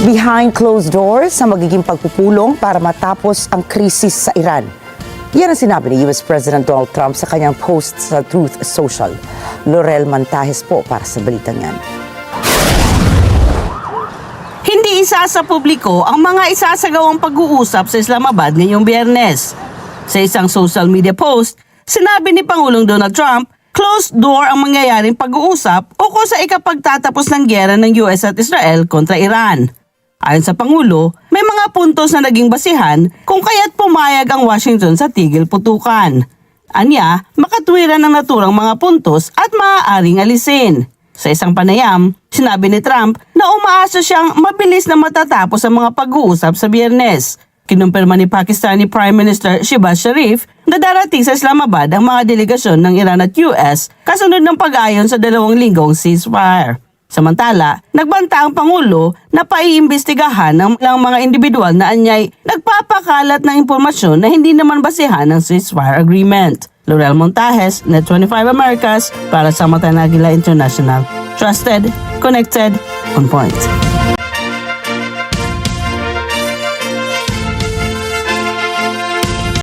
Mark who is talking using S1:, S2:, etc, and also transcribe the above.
S1: Behind closed doors sa magiging pagpupulong para matapos ang krisis sa Iran. Yan ang sinabi ni US President Donald Trump sa kanyang post sa Truth Social. Laurel Mantajes po para sa balitang yan.
S2: Hindi isa sa publiko ang mga isasagawang pag-uusap sa Islamabad ngayong Biyernes. Sa isang social media post, sinabi ni Pangulong Donald Trump, closed door ang mangyayaring pag-uusap ukol sa ikapagtatapos ng giyera ng US at Israel kontra Iran. Ayon sa Pangulo, may mga puntos na naging basihan kung kaya't pumayag ang Washington sa tigil putukan. Anya, makatwiran ang naturang mga puntos at maaaring alisin. Sa isang panayam, sinabi ni Trump na umaasa siyang mabilis na matatapos ang mga pag-uusap sa Biyernes. Kinumpirma ni Pakistani Prime Minister Shehbaz Sharif na darating sa Islamabad ang mga delegasyon ng Iran at US kasunod ng pag-ayon sa 2 linggong ceasefire. Samantala, nagbanta ang Pangulo na paiimbestigahan ng mga individual na anyay nagpapakalat ng impormasyon na hindi naman basihan ng ceasefire agreement. Laurel Mantajes, Net25 Americas para sa Mata Naghila International. Trusted, connected, on point.